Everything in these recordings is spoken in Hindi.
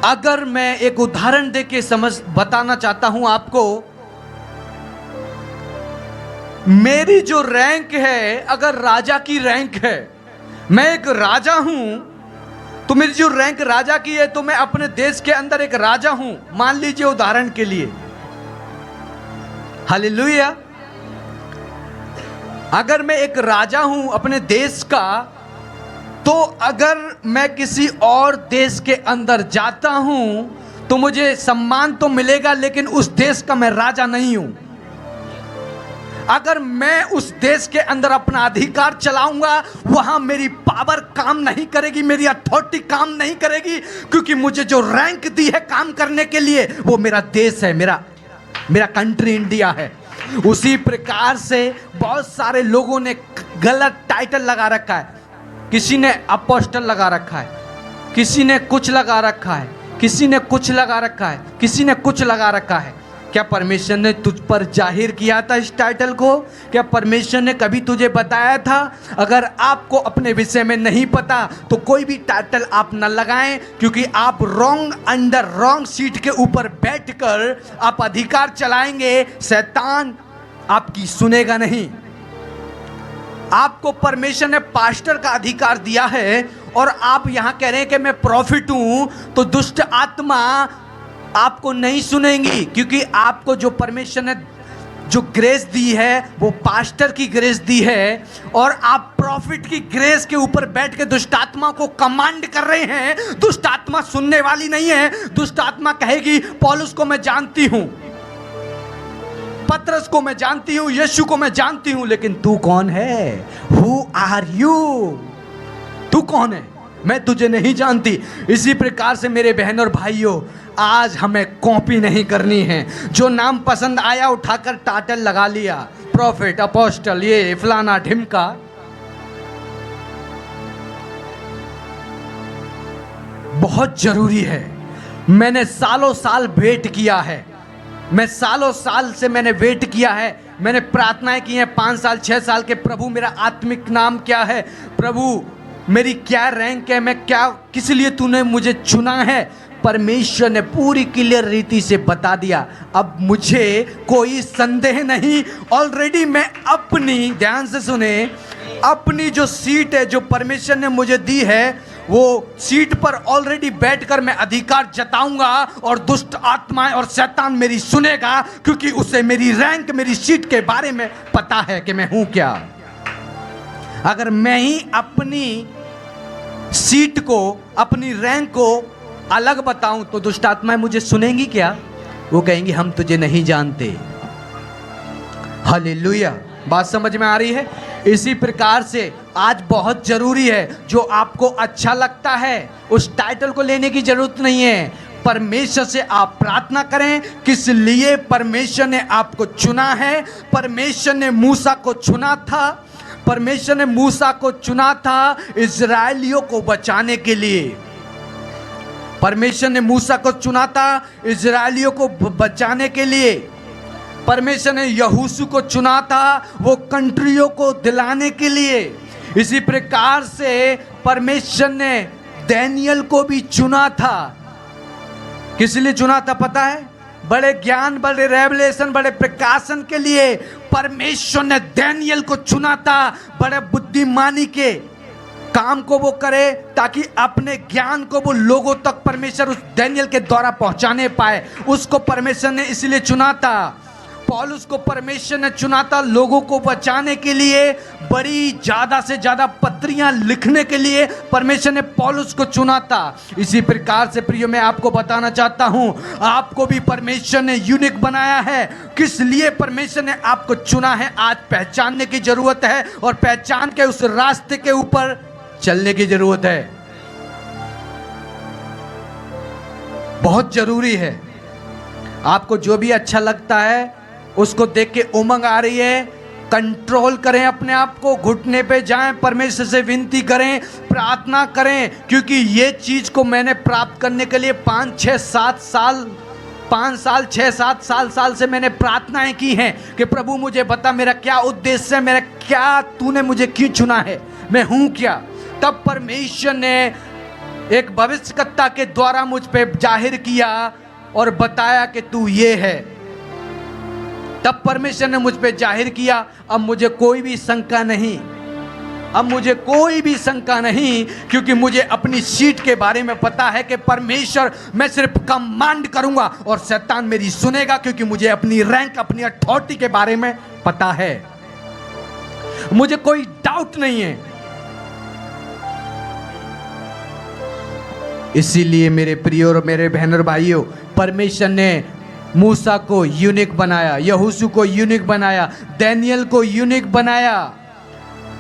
अगर मैं एक उदाहरण देके बताना चाहता हूं आपको, मेरी जो रैंक है, अगर राजा की रैंक है, मैं एक राजा हूं, तो मेरी जो रैंक राजा की है, तो मैं अपने देश के अंदर एक राजा हूं, मान लीजिए उदाहरण के लिए। हालेलुया। अगर मैं एक राजा हूं अपने देश का, तो अगर मैं किसी और देश के अंदर जाता हूं तो मुझे सम्मान तो मिलेगा, लेकिन उस देश का मैं राजा नहीं हूं। अगर मैं उस देश के अंदर अपना अधिकार चलाऊंगा, वहां मेरी पावर काम नहीं करेगी, मेरी अथॉरिटी काम नहीं करेगी, क्योंकि मुझे जो रैंक दी है काम करने के लिए, वो मेरा देश है, मेरा कंट्री इंडिया है। उसी प्रकार से बहुत सारे लोगों ने गलत टाइटल लगा रखा है। किसी ने अपोस्टल लगा रखा है, किसी ने कुछ लगा रखा है, किसी ने कुछ लगा रखा है, किसी ने कुछ लगा रखा है। क्या परमेश्वर ने तुझ पर जाहिर किया था इस टाइटल को? क्या परमेश्वर ने कभी तुझे बताया था? अगर आपको अपने विषय में नहीं पता तो कोई भी टाइटल आप न लगाएं, क्योंकि आप रॉन्ग सीट के ऊपर बैठकर आप अधिकार चलाएंगे, शैतान आपकी सुनेगा नहीं। आपको परमेश्वर ने पास्टर का अधिकार दिया है और आप यहां कह रहे हैं कि मैं प्रॉफिट हूं, तो दुष्ट आत्मा आपको नहीं सुनेंगी, क्योंकि आपको जो परमेश्वर ने जो ग्रेस दी है वो पास्टर की ग्रेस दी है, और आप प्रॉफिट की ग्रेस के ऊपर बैठ के दुष्ट आत्मा को कमांड कर रहे हैं। दुष्ट आत्मा सुनने वाली नहीं है। दुष्ट आत्मा कहेगी पौलुस को मैं जानती हूं, पतरस को मैं जानती हूं, यीशु को मैं जानती हूं, लेकिन तू कौन है? Who are you? तू कौन है? मैं तुझे नहीं जानती। इसी प्रकार से मेरे बहन और भाइयों, आज हमें कॉपी नहीं करनी है। जो नाम पसंद आया उठाकर टाइटल लगा लिया, प्रॉफिट, अपोस्टल, ये फलाना ढिमका। बहुत जरूरी है। मैंने सालों साल वेट किया है, मैं सालों साल से मैंने वेट किया है, मैंने प्रार्थनाएं की हैं 5 साल 6 साल के, प्रभु मेरा आत्मिक नाम क्या है, प्रभु मेरी क्या रैंक है, मैं क्या, किस लिए तूने मुझे चुना है। परमेश्वर ने पूरी क्लियर रीति से बता दिया। अब मुझे कोई संदेह नहीं। ऑलरेडी मैं अपनी, ध्यान से सुने, अपनी जो सीट है जो परमेश्वर ने मुझे दी है, वो सीट पर ऑलरेडी बैठकर मैं अधिकार जताऊंगा, और दुष्ट आत्माएं और शैतान मेरी सुनेगा, क्योंकि उसे मेरी रैंक, मेरी सीट के बारे में पता है कि मैं हूं क्या। अगर मैं ही अपनी सीट को, अपनी रैंक को अलग बताऊं तो दुष्ट आत्माएं मुझे सुनेंगी क्या? वो कहेंगी हम तुझे नहीं जानते। हालेलुया। बात समझ में आ रही है? इसी प्रकार से आज बहुत जरूरी है, जो आपको अच्छा लगता है उस टाइटल को लेने की जरूरत नहीं है। परमेश्वर से आप प्रार्थना करें, किस लिए परमेश्वर ने आपको चुना है। परमेश्वर ने मूसा को चुना था, परमेश्वर ने मूसा को चुना था इजरायलियों को बचाने के लिए। परमेश्वर ने मूसा को चुना था इजरायलियों को बचाने के लिए। परमेश्वर ने यहोशू को चुना था वो कंट्रियों को दिलाने के लिए। इसी प्रकार से परमेश्वर ने दानियल को भी चुना था। किस लिए चुना था पता है? बड़े ज्ञान, बड़े रेवलेशन, बड़े प्रकाशन के लिए परमेश्वर ने दानियल को चुना था। बड़े बुद्धिमानी के काम को वो करे, ताकि अपने ज्ञान को वो लोगों तक परमेश्वर उस दानियल के द्वारा पहुंचाने पाए। उसको परमेश्वर ने इसलिए चुना था। पौलुस को परमेश्वर ने चुना था लोगों को बचाने के लिए, बड़ी ज्यादा से ज्यादा पत्रियां लिखने के लिए परमेश्वर ने पौलुस को चुना था। इसी प्रकार से प्रियो, मैं आपको बताना चाहता हूं, आपको भी परमेश्वर ने यूनिक बनाया है। किस लिए परमेश्वर ने आपको चुना है, आज पहचानने की जरूरत है, और पहचान के उस रास्ते के ऊपर चलने की जरूरत है। बहुत जरूरी है। आपको जो भी अच्छा लगता है उसको देख के उमंग आ रही है, कंट्रोल करें अपने आप को, घुटने पे जाएं, परमेश्वर से विनती करें, प्रार्थना करें, क्योंकि ये चीज को मैंने प्राप्त करने के लिए 5 साल 6-7 साल से मैंने प्रार्थनाएं की हैं कि प्रभु मुझे बता मेरा क्या उद्देश्य है, मेरा क्या, तूने मुझे क्यों चुना है, मैं हूं क्या। तब परमेश्वर ने एक भविष्यवक्ता के द्वारा मुझ पे जाहिर किया और बताया कि तू ये है। तब परमेश्वर ने मुझ पे जाहिर किया। अब मुझे कोई भी शंका नहीं, अब मुझे कोई भी शंका नहीं, क्योंकि मुझे अपनी सीट के बारे में पता है कि परमेश्वर, मैं सिर्फ कमांड करूंगा और शैतान मेरी सुनेगा, क्योंकि मुझे अपनी रैंक, अपनी अथॉरिटी के बारे में पता है। मुझे कोई डाउट नहीं है। इसीलिए मेरे प्रिय और मेरे बहन और भाइयों, परमेश्वर ने मूसा को यूनिक बनाया, यहोशू को यूनिक बनाया, दानियल को यूनिक बनाया,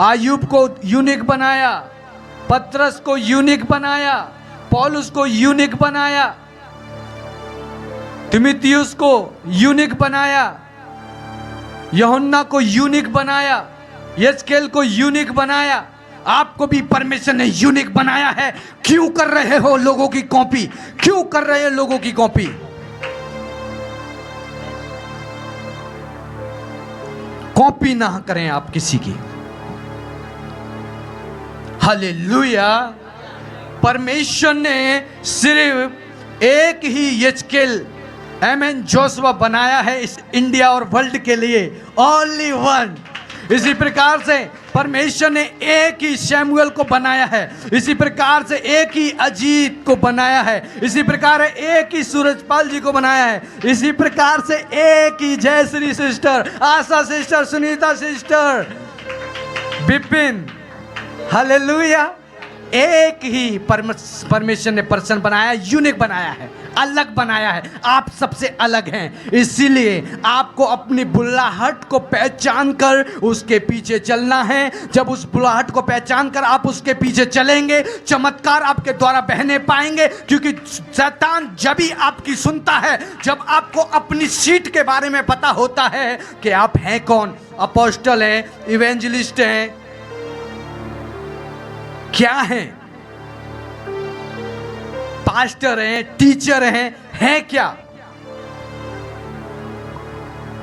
आयुब को यूनिक बनाया, पतरस को यूनिक बनाया, पौलुस को यूनिक बनाया, तीमुथियुस को यूनिक बनाया, यूहन्ना को यूनिक बनाया, यजकेल को यूनिक बनाया। आपको भी परमेश्वर ने यूनिक बनाया है। क्यों कर रहे हो लोगों की कॉपी? क्यों कर रहे हो लोगों की कॉपी? कॉपी ना करें आप किसी की। हालेलुया। परमेश्वर ने सिर्फ एक ही यजकेल एमएन जोशुआ बनाया है इस इंडिया और वर्ल्ड के लिए, ओनली वन। इसी प्रकार से परमेश्वर ने एक ही शैमुएल को बनाया है, इसी प्रकार से एक ही अजीत को बनाया है, इसी प्रकार एक ही सूरजपाल जी को बनाया है, इसी प्रकार से एक ही Jayashree sister, Asha sister, Sunita sister, Vipin, hallelujah. एक ही परमेश्वर ने पर्सन बनाया, यूनिक बनाया है, अलग बनाया है। आप सबसे अलग हैं। इसीलिए आपको अपनी बुलाहट को पहचान कर उसके पीछे चलना है। जब उस बुलाहट को पहचान कर आप उसके पीछे चलेंगे, चमत्कार आपके द्वारा बहने पाएंगे। क्योंकि शैतान जब भी आपकी सुनता है, जब आपको अपनी सीट के बारे में पता होता है कि आप हैं कौन, अपोस्टल हैं, इवेंजलिस्ट हैं, क्या हैं, पास्टर हैं, टीचर हैं क्या?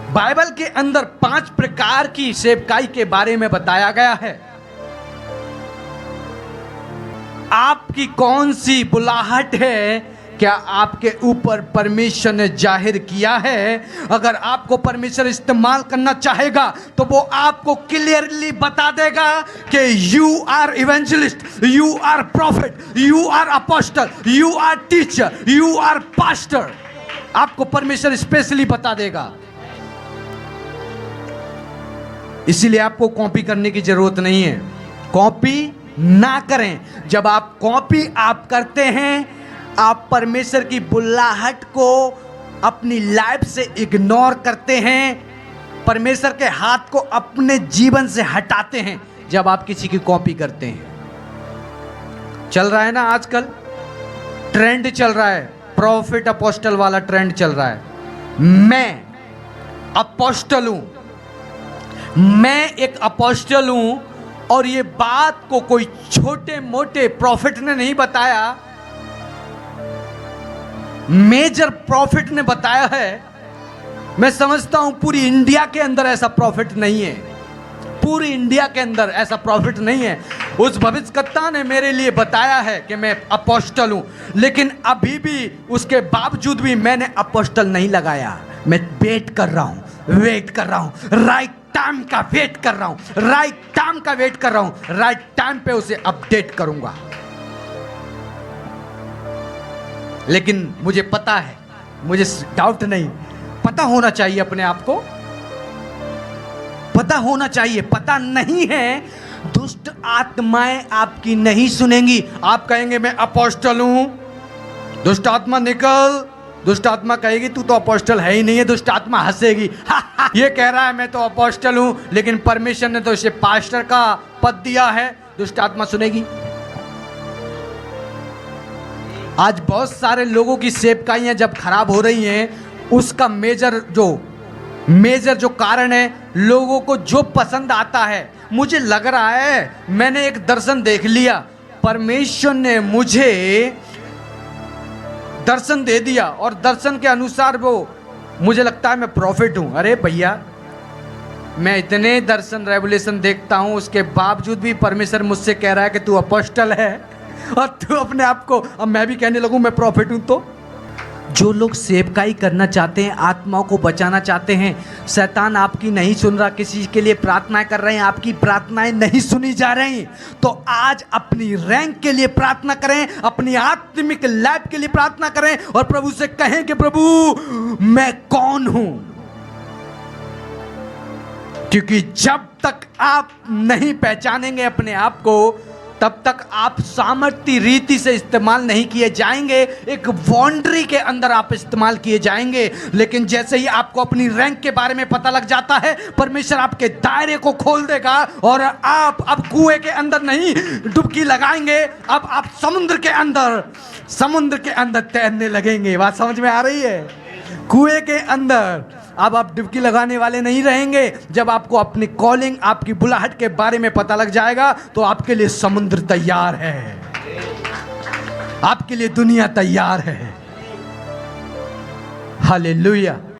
बाइबल के अंदर 5 प्रकार की सेवकाई के बारे में बताया गया है। आपकी कौन सी बुलाहट है? क्या आपके ऊपर परमेश्वर ने जाहिर किया है? अगर आपको परमेश्वर इस्तेमाल करना चाहेगा तो वो आपको क्लियरली बता देगा कि you are evangelist, you are prophet, you are apostle, you are teacher, you are pastor. आपको परमेश्वर स्पेशली बता देगा। इसीलिए आपको कॉपी करने की जरूरत नहीं है। कॉपी ना करें। जब आप कॉपी आप करते हैं, आप परमेश्वर की बुलाहट को अपनी लाइफ से इग्नोर करते हैं, परमेश्वर के हाथ को अपने जीवन से हटाते हैं। जब आप किसी की कॉपी करते हैं, चल रहा है ना आजकल ट्रेंड, चल रहा है प्रॉफिट अपोस्टल वाला ट्रेंड चल रहा है। मैं अपोस्टल हूं, मैं एक अपोस्टल हूं। और ये बात को कोई छोटे मोटे प्रॉफिट ने नहीं बताया, मेजर प्रॉफिट ने बताया है। मैं समझता हूं पूरी इंडिया के अंदर ऐसा प्रॉफिट नहीं है, पूरी इंडिया के अंदर ऐसा प्रॉफिट नहीं है। उस भविष्यवक्ता ने मेरे लिए बताया है कि मैं अपोस्टल हूं, लेकिन अभी भी उसके बावजूद भी मैंने अपोस्टल नहीं लगाया। मैं वेट कर रहा हूं, राइट टाइम का वेट कर रहा हूं, राइट टाइम का वेट कर रहा हूं, राइट टाइम पे उसे अपडेट करूंगा। लेकिन मुझे पता है, मुझे डाउट नहीं, पता होना चाहिए, अपने आप को पता होना चाहिए। पता नहीं है, दुष्ट आत्माएं आपकी नहीं सुनेंगी। आप कहेंगे मैं अपोस्टल हूं, दुष्ट आत्मा निकल, दुष्ट आत्मा कहेगी तू तो अपोस्टल है ही नहीं है। दुष्ट आत्मा हंसेगी, ये कह रहा है मैं तो अपोस्टल हूं, लेकिन परमेश्वर ने तो इसे पास्टर का पद दिया है। दुष्ट आत्मा सुनेगी? आज बहुत सारे लोगों की सेवकाइयां जब खराब हो रही हैं, उसका मेजर जो कारण है, लोगों को जो पसंद आता है। मुझे लग रहा है मैंने एक दर्शन देख लिया, परमेश्वर ने मुझे दर्शन दे दिया और दर्शन के अनुसार वो मुझे लगता है मैं प्रॉफिट हूं। अरे भैया, मैं इतने दर्शन रेवलेशन देखता हूं, उसके बावजूद भी परमेश्वर मुझसे कह रहा है कि तू अपोस्टल है। और तू अपने आप को, अब मैं भी कहने लगूं मैं प्रॉफिट हूं। तो जो लोग सेवकाई करना चाहते हैं, आत्माओं को बचाना चाहते हैं, शैतान आपकी नहीं सुन रहा, किसी के लिए प्रार्थनाएं कर रहे हैं, आपकी प्रार्थनाएं नहीं सुनी जा रही, तो आज अपनी रैंक के लिए प्रार्थना करें, अपनी आत्मिक लैब के लिए प्रार्थना करें और प्रभु से कहें कि प्रभु मैं कौन हूं। क्योंकि जब तक आप नहीं पहचानेंगे अपने आप को, तब तक आप सामर्थ्य रीति से इस्तेमाल नहीं किए जाएंगे, एक बाउंड्री के अंदर आप इस्तेमाल किए जाएंगे। लेकिन जैसे ही आपको अपनी रैंक के बारे में पता लग जाता है, परमेश्वर आपके दायरे को खोल देगा और आप अब कुएं के अंदर नहीं डुबकी लगाएंगे, अब आप समुद्र के अंदर तैरने लगेंगे। बात समझ में आ रही है? कुएं के अंदर अब आप डुबकी लगाने वाले नहीं रहेंगे। जब आपको अपनी कॉलिंग, आपकी बुलाहट के बारे में पता लग जाएगा, तो आपके लिए समुद्र तैयार है, आपके लिए दुनिया तैयार है। हालेलुया।